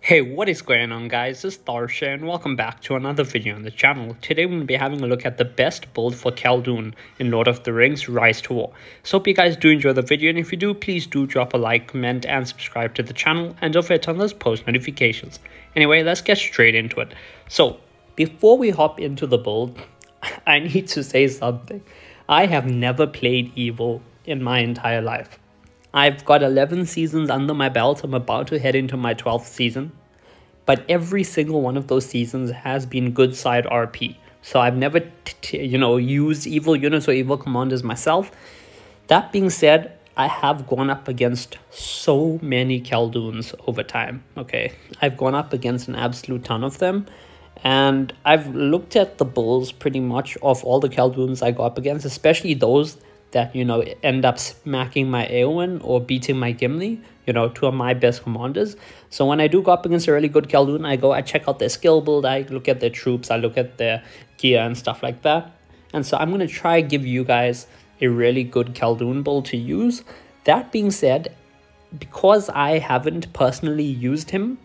Hey, what is going on, guys? This is Tharshey and welcome back to another video on the channel. Today we're going to be having a look at the best build for Khaldoon in Lord of the Rings Rise to War. So hope you guys do enjoy the video, and if you do, please do drop a like, comment and subscribe to the channel, and don't forget to turn those post notifications. Anyway, let's get straight into it. So before we hop into the build, I need to say something. I have never played Evil in my entire life. I've got 11 seasons under my belt. I'm about to head into my 12th season. But every single one of those seasons has been good side RP. So I've never, used evil units or evil commanders myself. That being said, I have gone up against so many Khaldoons over time, okay? I've gone up against an absolute ton of them. And I've looked at the builds pretty much of all the Khaldoons I go up against, especially those that, end up smacking my Eowyn or beating my Gimli, two of my best commanders. So when I do go up against a really good Khaldoon, I check out their skill build, I look at their troops, I look at their gear and stuff like that. And so I'm going to try give you guys a really good Khaldoon build to use. That being said, because I haven't personally used him,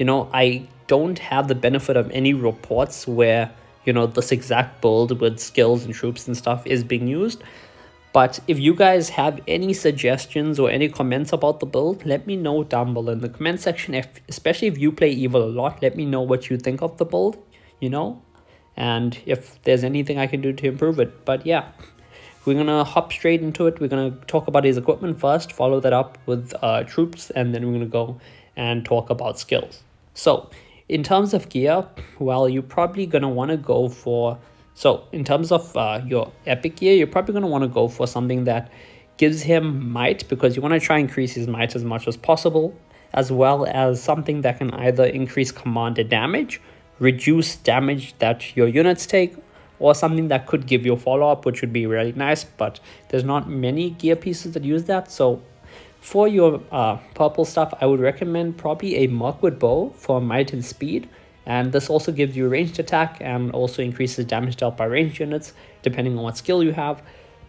I don't have the benefit of any reports where, this exact build with skills and troops and stuff is being used. But if you guys have any suggestions or any comments about the build, let me know down below in the comment section. Especially if you play Evil a lot, let me know what you think of the build, and if there's anything I can do to improve it. But yeah, we're going to hop straight into it. We're going to talk about his equipment first, follow that up with troops, and then we're going to go and talk about skills. So in terms of gear, well, you're probably going to want to go for... So in terms of your epic gear, you're probably going to want to go for something that gives him might, because you want to try and increase his might as much as possible, as well as something that can either increase commander damage, reduce damage that your units take, or something that could give you a follow-up, which would be really nice, but there's not many gear pieces that use that. So for your purple stuff, I would recommend probably a Mirkwood bow for might and speed. And this also gives you ranged attack and also increases damage dealt by ranged units, depending on what skill you have.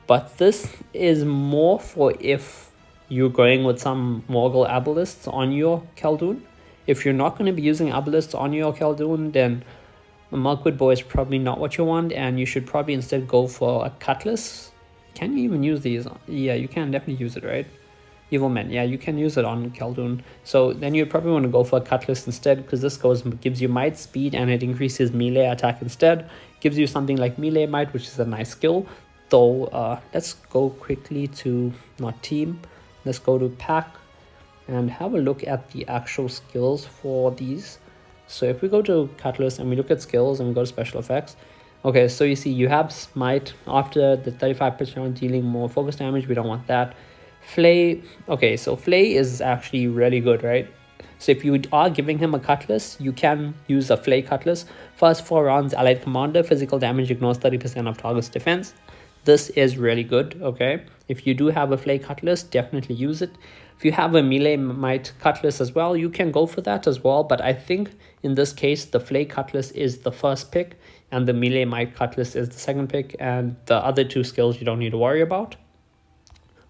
But this is more for if you're going with some Morgul Abelisks on your Khaldoon. If you're not going to be using Abelisks on your Khaldoon, then a Mirkwood bow is probably not what you want, and you should probably instead go for a Cutlass. Can you even use these? Yeah, you can definitely use it, right? Evil Men, yeah, you can use it on Khaldoon. So then you'd probably want to go for a Cutlass instead, because this gives you might, speed, and it increases melee attack instead. Gives you something like melee might, which is a nice skill. Though, let's go quickly to, not team, let's go to pack and have a look at the actual skills for these. So if we go to Cutlass and we look at skills and we go to special effects, okay, so you see you have smite after the 35% dealing more focus damage. We don't want that. Flay, okay, so Flay is actually really good, right? So if you are giving him a Cutlass, you can use a Flay Cutlass. First 4 rounds, allied commander, physical damage ignores 30% of target's defense. This is really good, okay? If you do have a Flay Cutlass, definitely use it. If you have a melee might Cutlass as well, you can go for that as well. But I think in this case, the Flay Cutlass is the first pick, and the melee might Cutlass is the second pick, and the other 2 skills you don't need to worry about.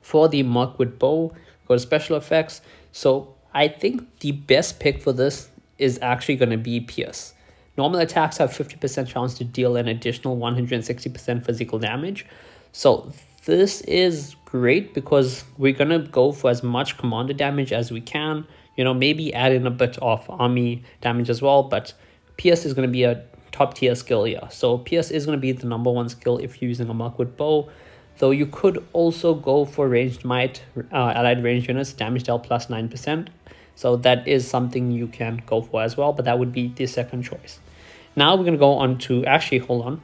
For the Mirkwood bow, go to special effects. So I think the best pick for this is actually going to be Pierce. Normal attacks have 50% chance to deal an additional 160% physical damage. So this is great because we're going to go for as much commander damage as we can. Maybe add in a bit of army damage as well. But Pierce is going to be a top tier skill here. So Pierce is going to be the #1 skill if you're using a Mirkwood bow. Though you could also go for ranged might, allied ranged units, damage dealt plus 9%. So that is something you can go for as well, but that would be the second choice. Now we're going to go on to, actually, hold on.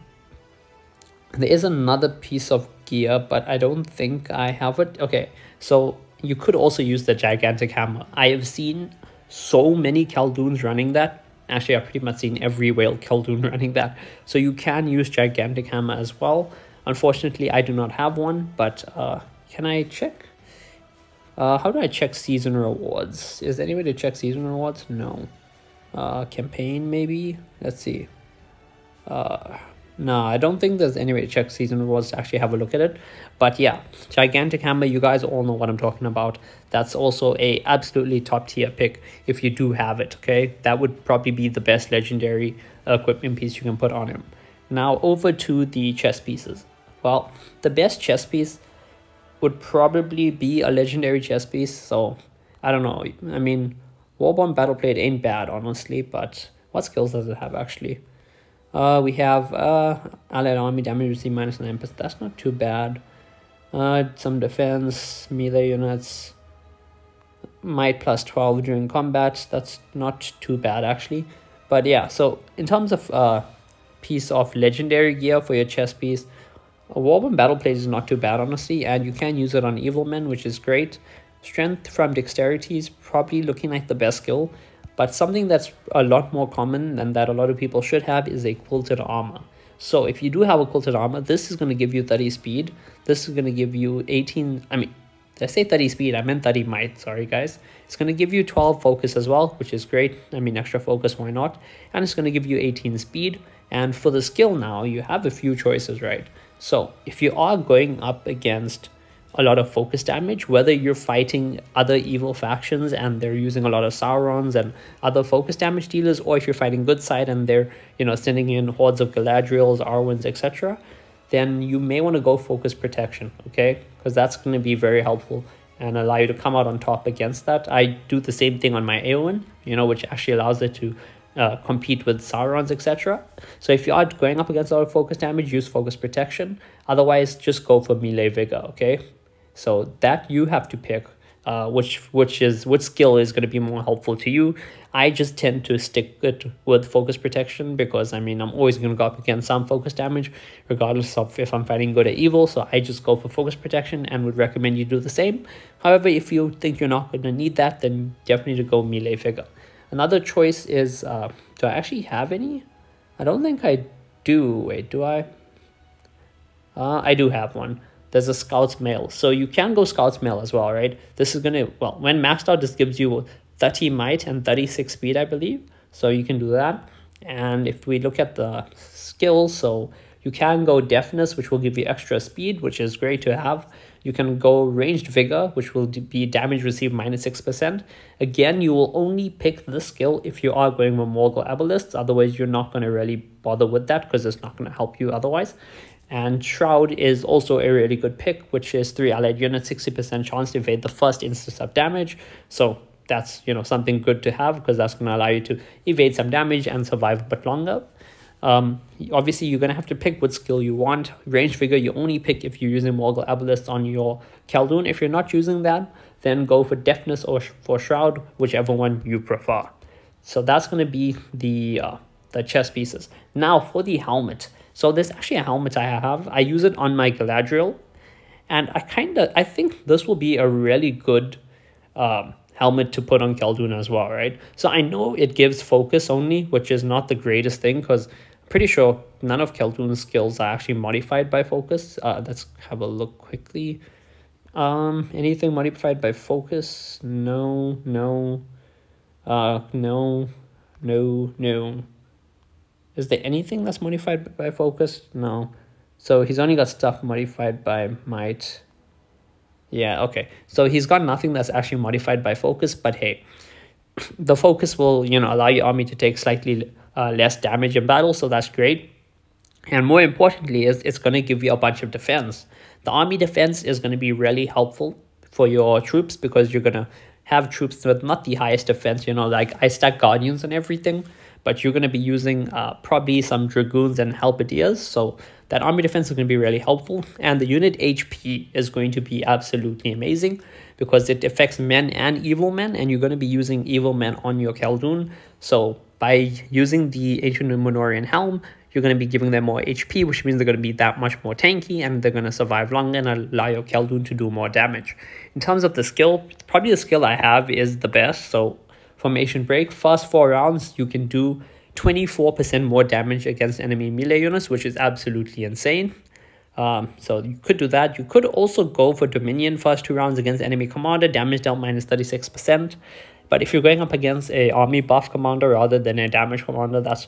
There is another piece of gear, but I don't think I have it. Okay, so you could also use the gigantic hammer. I have seen so many Khaldoons running that. Actually, I've pretty much seen every whale Khaldoon running that. So you can use gigantic hammer as well. Unfortunately, I do not have one, but can I check? How do I check season rewards? Is there any way to check season rewards? No. Campaign, maybe? Let's see. No, I don't think there's any way to check season rewards to actually have a look at it. But yeah, gigantic hammer, you guys all know what I'm talking about. That's also a absolutely top tier pick if you do have it, okay? That would probably be the best legendary equipment piece you can put on him. Now over to the chest pieces. Well, the best chest piece would probably be a legendary chest piece. So I don't know. I mean, Warborn Battleplate ain't bad, honestly, but what skills does it have actually? We have allied army damage received -9%. That's not too bad. Some defense, melee units, might +12 during combat. That's not too bad actually. But yeah, so in terms of piece of legendary gear for your chest piece, a Warborn Battleplate is not too bad honestly, and you can use it on evil men, which is great. Strength from dexterity is probably looking like the best skill. But something that's a lot more common and that a lot of people should have is a quilted armor. So if you do have a quilted armor, this is going to give you 30 speed. This is going to give you 18, I mean, did I say 30 speed? I meant 30 might, sorry guys. It's going to give you 12 focus as well, which is great. I mean, extra focus, why not? And it's going to give you 18 speed. And for the skill now, you have a few choices, right? So if you are going up against a lot of focus damage, whether you're fighting other evil factions and they're using a lot of Saurons and other focus damage dealers, or if you're fighting good side and they're, you know, sending in hordes of Galadriels, Arwyns, etc., then you may want to go focus protection, okay? Because that's going to be very helpful and allow you to come out on top against that. I do the same thing on my Eowyn, you know, which actually allows it to compete with Saurons, etc. So if you are going up against a lot of focus damage, use focus protection. Otherwise, just go for melee vigor, okay? So that you have to pick which skill is going to be more helpful to you. I just tend to stick it with focus protection because I mean I'm always going to go up against some focus damage regardless of if I'm fighting good or evil. So I just go for focus protection and would recommend you do the same. However, if you think you're not going to need that, then definitely to go melee figure. Another choice is do I actually have any? I don't think I do. Wait, do I? I do have one. There's a Scout's Mail. So you can go Scout's Mail as well, right? This is going to, well, when maxed out, this gives you 30 might and 36 speed, I believe. So you can do that. And if we look at the skills, so you can go Deafness, which will give you extra speed, which is great to have. You can go Ranged Vigor, which will be damage received -6%. Again, you will only pick this skill if you are going with Morgul Abelisks. Otherwise, you're not going to really bother with that because it's not going to help you otherwise. And Shroud is also a really good pick, which is 3 allied units, 60% chance to evade the first instance of damage. So that's, you know, something good to have because that's going to allow you to evade some damage and survive a bit longer. Obviously, you're going to have to pick what skill you want. Range Vigor, you only pick if you're using Morgul Abelisks on your Khaldoon. If you're not using that, then go for Deafness or for Shroud, whichever one you prefer. So that's going to be the chest pieces. Now for the helmet. So there's actually a helmet I have. I use it on my Galadriel. And I think this will be a really good helmet to put on Khaldoon as well, right? So I know it gives focus only, which is not the greatest thing because I'm pretty sure none of Khaldoon's skills are actually modified by focus. Let's have a look quickly. Anything modified by focus? No. Is there anything that's modified by focus? No. So he's only got stuff modified by might. Yeah, okay. So he's got nothing that's actually modified by focus, but hey, the focus will, you know, allow your army to take slightly less damage in battle, so that's great. And more importantly, is it's going to give you a bunch of defense. The army defense is going to be really helpful for your troops because you're going to have troops with not the highest defense, you know, like I stack Guardians and everything, but you're going to be using probably some Dragoons and Halberdiers, so that army defense is going to be really helpful. And the unit HP is going to be absolutely amazing because it affects men and evil men, and you're going to be using evil men on your Khaldoon. So by using the Ancient Numenorian Helm, you're going to be giving them more HP, which means they're going to be that much more tanky and they're going to survive longer and allow your Khaldoon to do more damage. In terms of the skill, probably the skill I have is the best. So Formation Break, first 4 rounds, you can do 24% more damage against enemy melee units, which is absolutely insane. So you could do that. You could also go for Dominion, first 2 rounds against enemy commander, damage dealt -36%. But if you're going up against a army buff commander rather than a damage commander, that's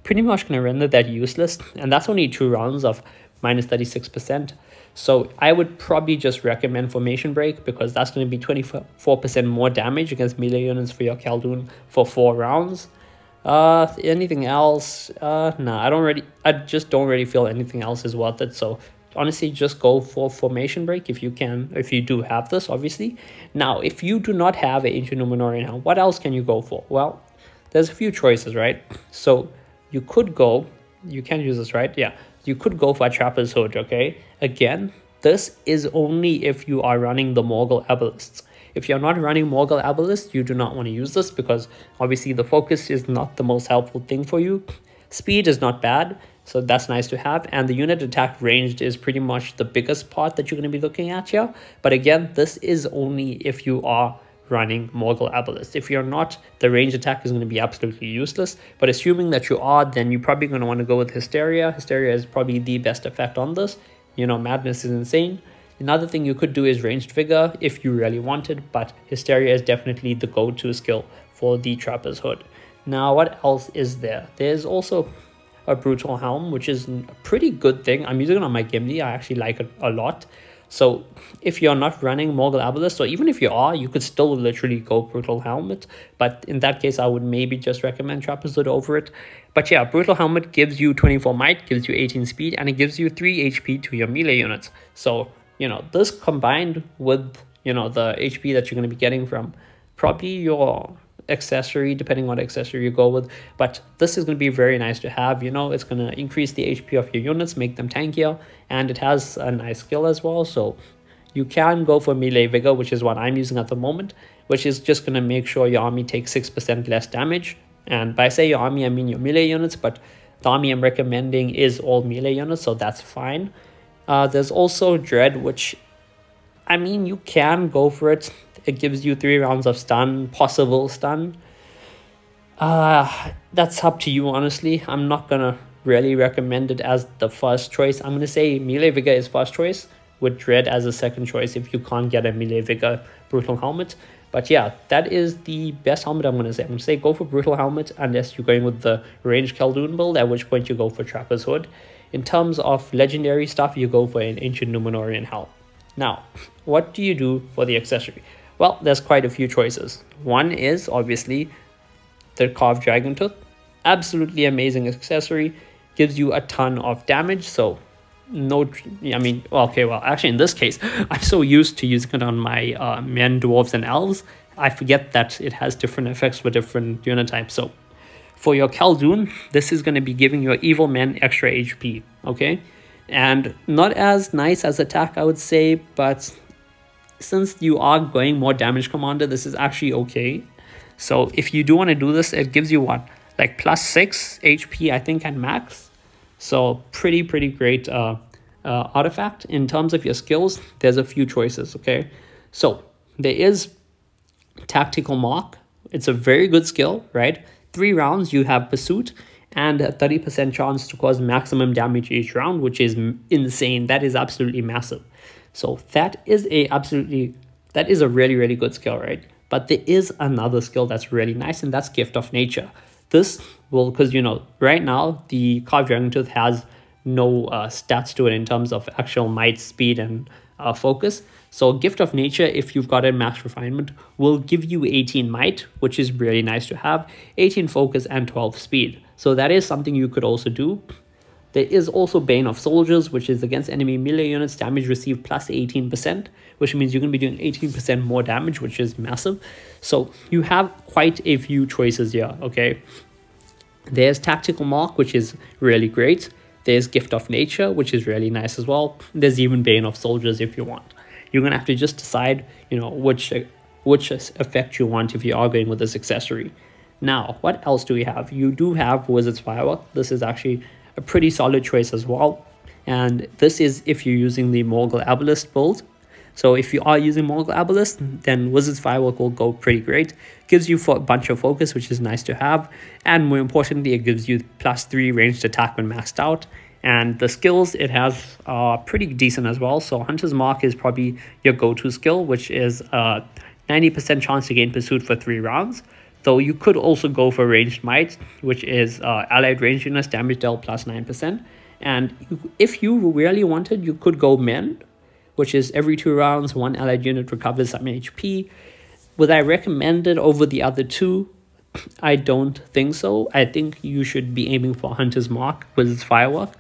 pretty much going to render that useless. And that's only 2 rounds of minus 36%. So I would probably just recommend Formation Break, because that's going to be 24% more damage against melee units for your Khaldoon for 4 rounds. Anything else? No, I just don't really feel anything else is worth it. So honestly, just go for Formation Break if you can, if you do have this, obviously. Now, if you do not have an Ancient Numenorian Helm, what else can you go for? Well, there's a few choices, right? So you could go, you can use this, right? Yeah, you could go for a Trapper's Hood, okay? Again, this is only if you are running the Morgul Abelisks. If you're not running Morgul Abelisks, you do not want to use this, because obviously the focus is not the most helpful thing for you. Speed is not bad, so that's nice to have. And the unit attack ranged is pretty much the biggest part that you're going to be looking at here. But again, this is only if you are running Morgul Abelisks. If you're not, the range attack is going to be absolutely useless. But assuming that you are, then you're probably going to want to go with Hysteria. Hysteria is probably the best effect on this. You know, Madness is insane. Another thing you could do is Ranged Vigor if you really wanted, but Hysteria is definitely the go-to skill for the Trapper's Hood. Now, what else is there? There's also a Brutal Helm, which is a pretty good thing. I'm using it on my Gimli. I actually like it a lot. So if you're not running Morgul Abelisks, or even if you are, you could still literally go Brutal Helmet. But in that case, I would maybe just recommend Trapper's Hood over it. But yeah, Brutal Helmet gives you 24 might, gives you 18 speed, and it gives you 3 HP to your melee units. So, you know, this combined with, you know, the HP that you're going to be getting from probably your accessory, depending on what accessory you go with, but this is going to be very nice to have. You know, it's going to increase the HP of your units, make them tankier, and it has a nice skill as well. So you can go for Melee Vigor, which is what I'm using at the moment, which is just going to make sure your army takes 6% less damage. And by say your army, I mean your melee units, but the army I'm recommending is all melee units, so that's fine. There's also Dread, which, I mean, you can go for it. It gives you 3 rounds of stun, possible stun. That's up to you, honestly. I'm not gonna really recommend it as the first choice. I'm gonna say Melee Vigor is first choice, with Dread as a second choice if you can't get a Melee Vigor Brutal Helmet. But yeah, that is the best helmet I'm gonna say. I'm gonna say go for Brutal Helmet unless you're going with the ranged Khaldoon build, at which point you go for Trapper's Hood. In terms of legendary stuff, you go for an Ancient Numenorian Helm. Now, what do you do for the accessory? Well, there's quite a few choices. One is obviously the Carved Dragon Tooth. Absolutely amazing accessory. Gives you a ton of damage. So, no, I mean, okay, well, actually in this case, I'm so used to using it on my men, dwarves, and elves, I forget that it has different effects for different unit types. So, for your Khaldoon, this is going to be giving your evil men extra HP, okay? And not as nice as attack, I would say, but since you are going more damage commander, this is actually okay. So if you do want to do this, it gives you what, like +6 HP, I think, at max. So pretty great artifact. In terms of your skills, there's a few choices, okay? So there is Tactical Mark. It's a very good skill, right? 3 rounds, you have Pursuit and a 30% chance to cause maximum damage each round, which is insane. That is absolutely massive. So that is a really good skill, right? But there is another skill that's really nice, and that's Gift of Nature. This will, because, you know, right now the Carved Dragon Tooth has no stats to it in terms of actual might, speed, and focus. So Gift of Nature, if you've got a max refinement, will give you 18 might, which is really nice to have, 18 focus, and 12 speed. So that is something you could also do. There is also Bane of Soldiers, which is against enemy melee units, damage received plus 18%, which means you're going to be doing 18% more damage, which is massive. So you have quite a few choices here, okay? There's Tactical Mark, which is really great. There's Gift of Nature, which is really nice as well. There's even Bane of Soldiers if you want. You're going to have to just decide, you know, which effect you want if you are going with this accessory. Now, what else do we have? You do have Wizard's Firework. This is actually a pretty solid choice as well. And this is if you're using the Morgul Abelisk build. So if you are using Morgul Abelisk, then Wizard's Firework will go pretty great. Gives you a bunch of focus, which is nice to have. And more importantly, it gives you +3 ranged attack when maxed out. And the skills it has are pretty decent as well. So Hunter's Mark is probably your go-to skill, which is 90% chance to gain Pursuit for 3 rounds. Though you could also go for ranged might, which is allied range units damage dealt plus 9%. And if you really wanted, you could go mend, which is every 2 rounds, 1 allied unit recovers some HP. Would I recommend it over the other two? I don't think so. I think you should be aiming for Hunter's Mark with its firework.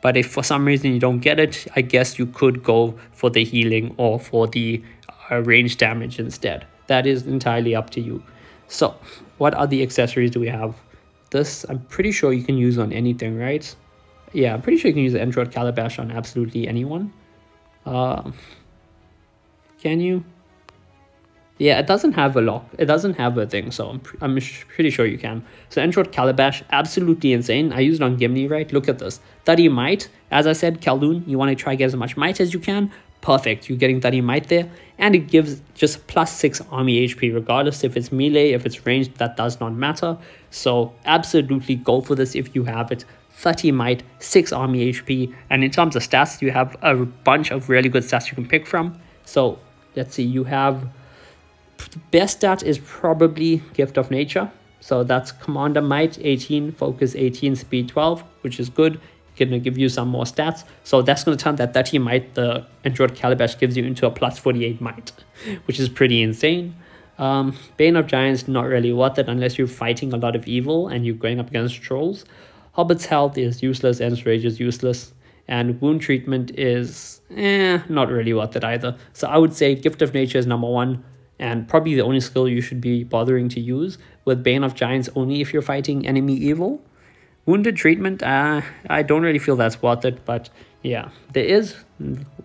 But if for some reason you don't get it, I guess you could go for the healing or for the range damage instead. That is entirely up to you. So, what other accessories do we have? This, I'm pretty sure you can use on anything, right? Yeah, I'm pretty sure you can use the Enshroud Calabash on absolutely anyone. Can you? Yeah, it doesn't have a lock. It doesn't have a thing, so I'm pretty sure you can. So Enshroud Calabash, absolutely insane. I used it on Gimli, right? Look at this. 30 might. As I said, Khaldoon, you want to try to get as much might as you can. Perfect, you're getting 30 might there. And it gives just plus 6 army HP, regardless if it's melee, if it's ranged, that does not matter. So absolutely go for this if you have it. 30 might, 6 army HP. And in terms of stats, you have a bunch of really good stats you can pick from. So let's see, you have... the best stat is probably Gift of Nature. So that's Commander Might 18, Focus 18, Speed 12, which is good. Going to give you some more stats. So that's going to turn that 30 might the Enshroud Calabash gives you into a plus 48 might, which is pretty insane. Bane of Giants, not really worth it unless you're fighting a lot of evil and you're going up against trolls. Hobbit's Health is useless, End's Rage is useless, and Wound Treatment is not really worth it either. So I would say Gift of Nature is number 1 and probably the only skill you should be bothering to use, with Bane of Giants only if you're fighting enemy evil. Wounded Treatment, I don't really feel that's worth it, but yeah, there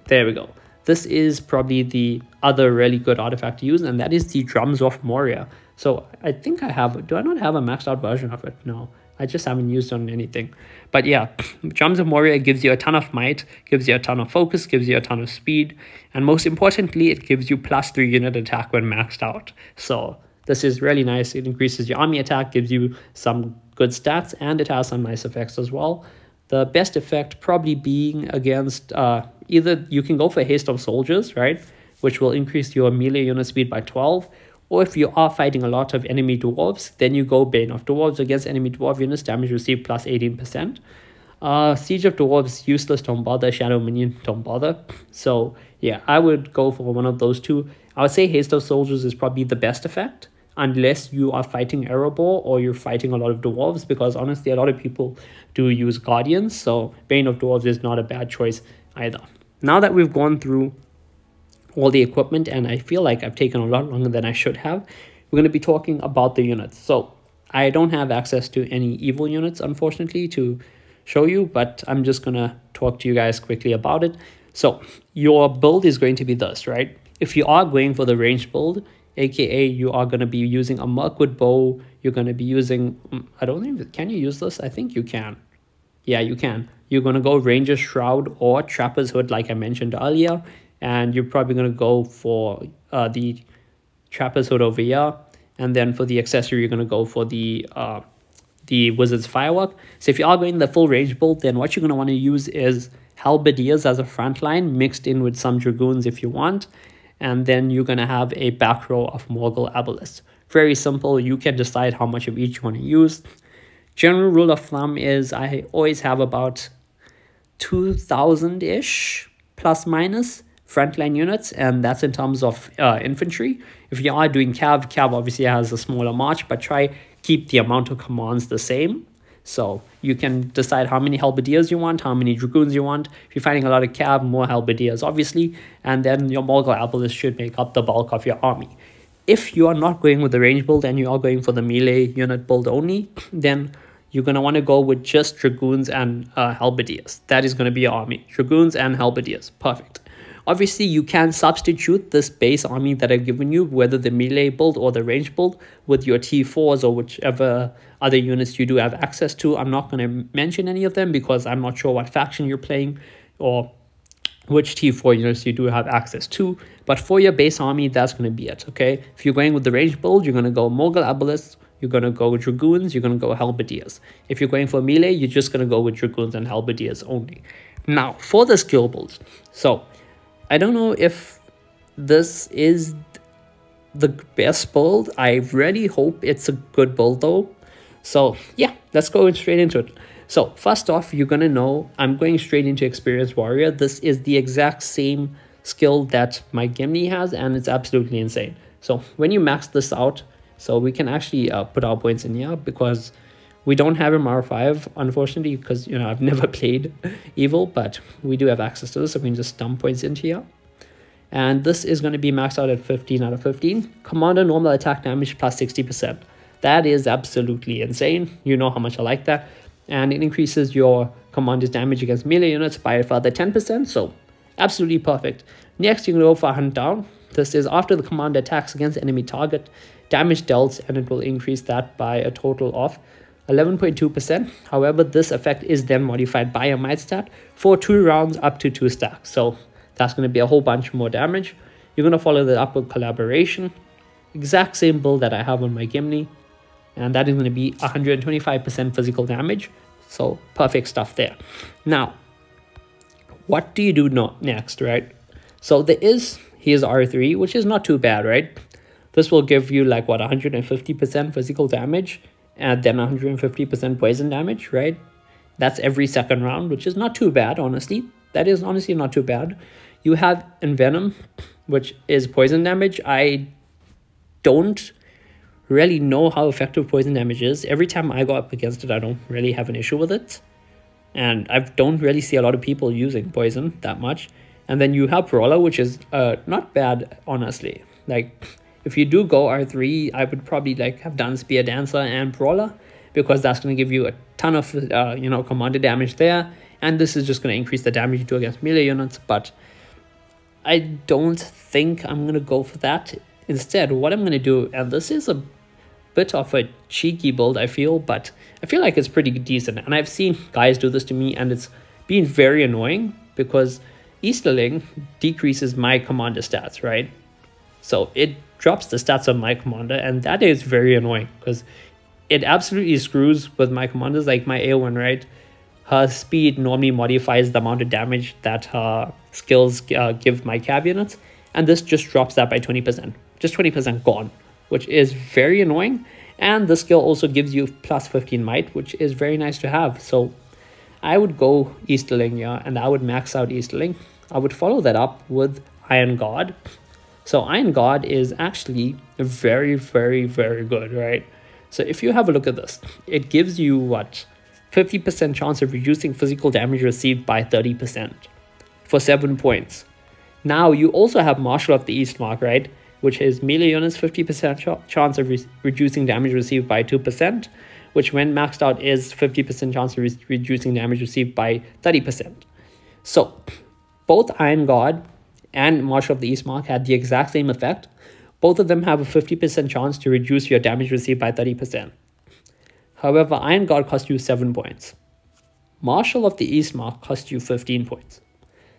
we go. This is probably the other really good artifact to use, and that is the Drums of Moria. So I think I have, do I not have a maxed out version of it? No, I just haven't used it on anything. But yeah, Drums of Moria gives you a ton of might, gives you a ton of focus, gives you a ton of speed, and most importantly, it gives you plus 3 unit attack when maxed out. So this is really nice. It increases your army attack, gives you some good stats, and it has some nice effects as well. The best effect probably being against either you can go for Haste of Soldiers, right, which will increase your melee unit speed by 12, or if you are fighting a lot of enemy dwarves, then you go Bane of Dwarves against enemy dwarf units, damage received plus 18%. Siege of Dwarves, useless, don't bother. Shadow Minion, don't bother. So yeah, I would go for one of those two. I would say Haste of Soldiers is probably the best effect, unless you are fighting Erebor or you're fighting a lot of dwarves, because honestly a lot of people do use Guardians, so Bane of Dwarves is not a bad choice either. Now that we've gone through all the equipment, and I feel like I've taken a lot longer than I should have, we're going to be talking about the units. So I don't have access to any evil units, unfortunately, to show you, but I'm just going to talk to you guys quickly about it. So your build is going to be this, right? If you are going for the ranged build, aka you are going to be using a Mirkwood bow, you're going to be using, I don't think, can you use this? I think you can. Yeah, you can. You're going to go Ranger's Shroud or Trapper's Hood like I mentioned earlier, and you're probably going to go for the Trapper's Hood over here, and then for the accessory you're going to go for the Wizard's Firework. So if you are going the full range build, then what you're going to want to use is Halberdiers as a front line mixed in with some Dragoons if you want. And then you're going to have a back row of Morgul Abelisks. Very simple. You can decide how much of each you want to use. General rule of thumb is I always have about 2,000-ish plus minus frontline units, and that's in terms of infantry. If you are doing Cav obviously has a smaller march, but try keep the amount of commands the same. So you can decide how many Halberdiers you want, how many Dragoons you want. If you're fighting a lot of Cav, more Halberdiers, obviously. And then your Morgul Abelisks should make up the bulk of your army. If you are not going with the range build and you are going for the melee unit build only, then you're going to want to go with just Dragoons and Halberdiers. That is going to be your army. Dragoons and Halberdiers. Perfect. Obviously, you can substitute this base army that I've given you, whether the melee build or the range build, with your T4s or whichever other units you do have access to. I'm not going to mention any of them because I'm not sure what faction you're playing or which T4 units you do have access to. But for your base army, that's going to be it, okay? If you're going with the range build, you're going to go Morgul Abelisks, you're going to go Dragoons, you're going to go Halberdiers. If you're going for melee, you're just going to go with Dragoons and Halberdiers only. Now, for the skill builds. So I don't know if this is the best build. I really hope it's a good build though. So yeah, let's go straight into it. So first off, you're gonna know I'm going straight into Experienced Warrior. This is the exact same skill that my Gimli has, and it's absolutely insane. So when you max this out, so we can actually put our points in here, because we don't have him R5, unfortunately, because, you know, I've never played Evil, but we do have access to this, so we can just dump points into here. And this is going to be maxed out at 15 out of 15. Commander normal attack damage plus 60%. That is absolutely insane. You know how much I like that. And it increases your commander's damage against melee units by a further 10%, so absolutely perfect. Next, you can go for Hunt Down. This is after the commander attacks against enemy target, damage dealt, and it will increase that by a total of 11.2%. However, this effect is then modified by a might stat for 2 rounds up to 2 stacks. So that's going to be a whole bunch more damage. You're going to follow that up with Collaboration. Exact same build that I have on my Gimli. And that is going to be 125% physical damage. So perfect stuff there. Now, what do you do next, right? So here's R3, which is not too bad, right? This will give you like, what, 150% physical damage and then 150% poison damage, right? That's every second round, which is not too bad, honestly. That is honestly not too bad. You have Envenom, which is poison damage. I don't really know how effective poison damage is. Every time I go up against it, I don't really have an issue with it. And I don't really see a lot of people using poison that much. And then you have Brawler, which is not bad, honestly. Like, if you do go R3, I would probably like have done Spear Dancer and Brawler, because that's going to give you a ton of you know, commander damage there, and this is just going to increase the damage you do against melee units. But I don't think I'm going to go for that. Instead, what I'm going to do, and this is a bit of a cheeky build, I feel, but I feel like it's pretty decent, and I've seen guys do this to me, and it's been very annoying because Easterling decreases my commander stats, right? So it drops the stats of my commander, and that is very annoying because it absolutely screws with my commanders. Like my A1, right? Her speed normally modifies the amount of damage that her skills give my cav units, and this just drops that by 20%. Just 20% gone, which is very annoying. And the skill also gives you plus 15 might, which is very nice to have. So I would go Easterling, yeah, and I would max out Easterling. I would follow that up with Iron God. So Iron God is actually very, very, very good, right? So if you have a look at this, it gives you what? 50% chance of reducing physical damage received by 30% for 7 points. Now you also have Marshal of the East mark, right? Which is melee units 50% chance of reducing damage received by 2%, which when maxed out is 50% chance of reducing damage received by 30%. So both Iron God and Marshal of the East mark had the exact same effect. Both of them have a 50% chance to reduce your damage received by 30%. However, Iron God costs you 7 points. Marshal of the East mark costs you 15 points.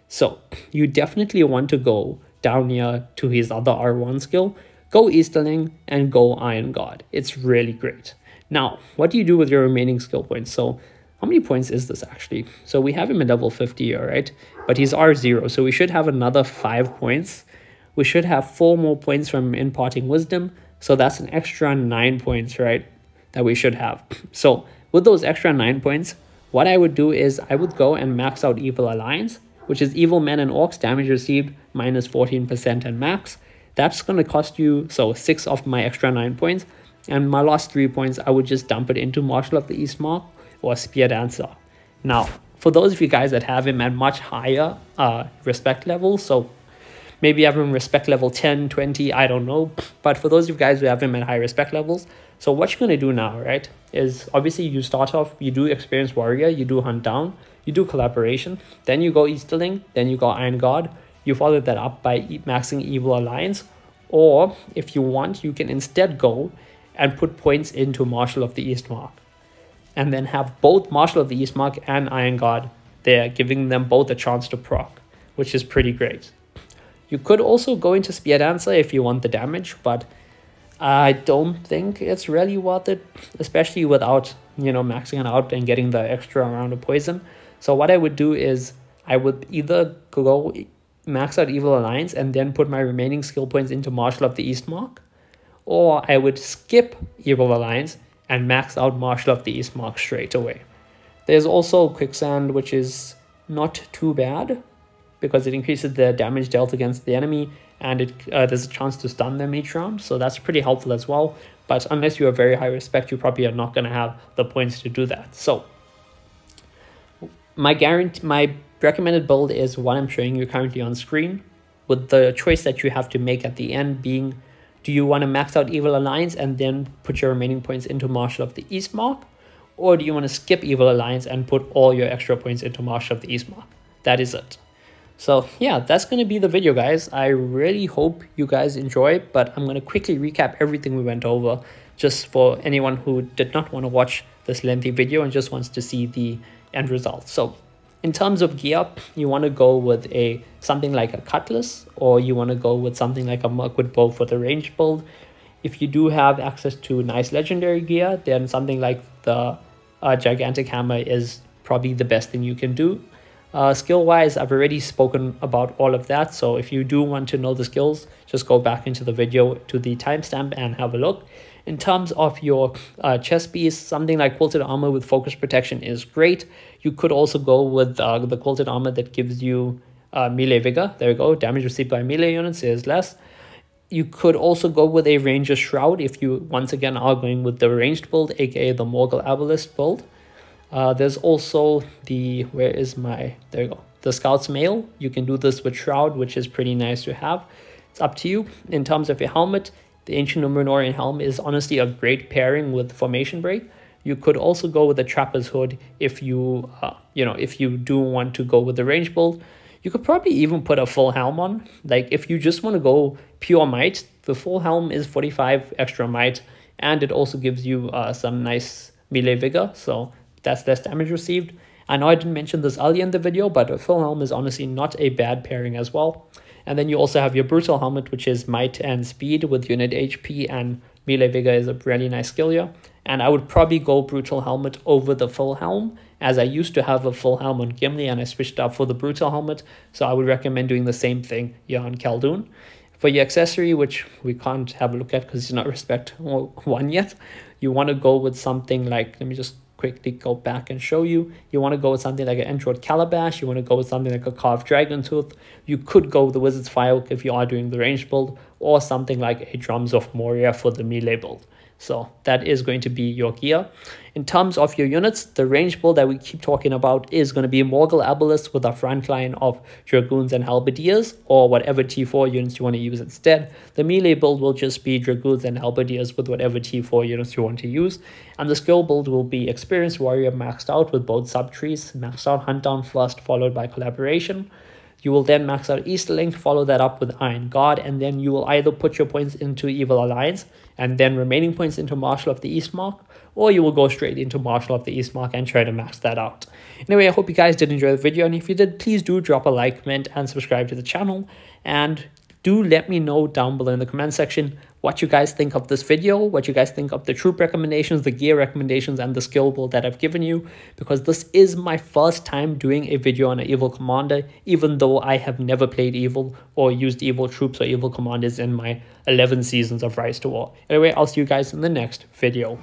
So you definitely want to go down here to his other R1 skill, go Easterling and go Iron God. It's really great. Now, what do you do with your remaining skill points? So how many points is this actually? So we have him at level 50 here, right? But he's R0, so we should have another 5 points. We should have 4 more points from imparting wisdom. So that's an extra 9 points, right? That we should have. So with those extra 9 points, what I would do is I would go and max out Evil Alliance, which is Evil Men and Orcs, damage received minus 14% and max. That's going to cost you, so 6 of my extra 9 points. And my last 3 points, I would just dump it into Marshal of the East mark or Spear Dancer. Now, for those of you guys that have him at much higher respect levels, so maybe you have him respect level 10, 20, I don't know. But for those of you guys who have him at high respect levels, so what you're going to do now, right, is obviously you start off, you do Experienced Warrior, you do Hunt Down, you do Collaboration, then you go Easterling, then you go Iron God, you follow that up by maxing Evil Alliance, or if you want, you can instead go and put points into Marshal of the East mark, and then have both Marshal of the East mark and Iron God there, giving them both a chance to proc, which is pretty great. You could also go into Spear Dancer if you want the damage, but I don't think it's really worth it, especially without, you know, maxing it out and getting the extra round of poison. So what I would do is I would either go max out Evil Alliance and then put my remaining skill points into Marshal of the East mark, or I would skip Evil Alliance and max out Marshal of the East Mark straight away. There's also Quicksand, which is not too bad because it increases the damage dealt against the enemy, and there's a chance to stun them each round, so that's pretty helpful as well. But unless you have very high respect, you probably are not going to have the points to do that. So my recommended build is what I'm showing you currently on screen, with the choice that you have to make at the end being, do you want to max out Evil Alliance and then put your remaining points into Marshal of the East Mark, or do you want to skip Evil Alliance and put all your extra points into Marshal of the East Mark? That is it. So yeah, that's going to be the video, guys. I really hope you guys enjoy, but I'm going to quickly recap everything we went over just for anyone who did not want to watch this lengthy video and just wants to see the end result. So in terms of gear, you want to go with something like a Cutlass, or you want to go with something like a Mirkwood Bow for the ranged build. If you do have access to nice legendary gear, then something like the Gigantic Hammer is probably the best thing you can do. Skill-wise, I've already spoken about all of that, so if you do want to know the skills, just go back into the video to the timestamp and have a look. In terms of your chest piece, something like Quilted Armor with Focus Protection is great. You could also go with the Quilted Armor that gives you Melee Vigor. There you go, damage received by melee units is less. You could also go with a Ranger Shroud if you, once again, are going with the ranged build, aka the Morgul Abolist build. There's also the, there you go, the Scout's Mail. You can do this with Shroud, which is pretty nice to have. It's up to you. In terms of your helmet, the Ancient Numenorean Helm is honestly a great pairing with Formation Break. You could also go with the Trapper's Hood if you, if you do want to go with the range build. You could probably even put a full helm on. Like if you just want to go pure might, the full helm is 45 extra might, and it also gives you some nice melee vigor, so that's less damage received. I know I didn't mention this earlier in the video, but a full helm is honestly not a bad pairing as well. And then you also have your brutal helmet, which is might and speed with unit HP, and melee vigor is a really nice skill here. And I would probably go brutal helmet over the full helm, as I used to have a full helm on Gimli and I switched up for the brutal helmet, so I would recommend doing the same thing here on Khaldoon. For your accessory, which we can't have a look at because it's not respect 1 yet, you want to go with something like, let me just quickly go back and show you. You want to go with something like an Entroid Calabash. You want to go with something like a Carved Dragon Tooth. You could go with the Wizard's Firehook if you are doing the range build, or something like a Drums of Moria for the melee build. So that is going to be your gear. In terms of your units, the range build that we keep talking about is going to be Morgul Abolist with a front line of Dragoons and Halberdiers, or whatever T4 units you want to use instead. The melee build will just be Dragoons and Halberdiers with whatever T4 units you want to use. And the skill build will be Experienced Warrior maxed out with both subtrees, maxed out Hunt Down first, followed by Collaboration. You will then max out Easterlink, follow that up with Iron Guard, and then you will either put your points into Evil Alliance and then remaining points into Marshal of the East Mark, or you will go straight into Marshal of the East Mark and try to max that out. Anyway, I hope you guys did enjoy the video, and if you did, please do drop a like, comment, and subscribe to the channel. And do let me know down below in the comment section what you guys think of this video, what you guys think of the troop recommendations, the gear recommendations, and the skill build that I've given you, because this is my first time doing a video on an evil commander, even though I have never played evil or used evil troops or evil commanders in my 11 seasons of Rise to War. Anyway, I'll see you guys in the next video.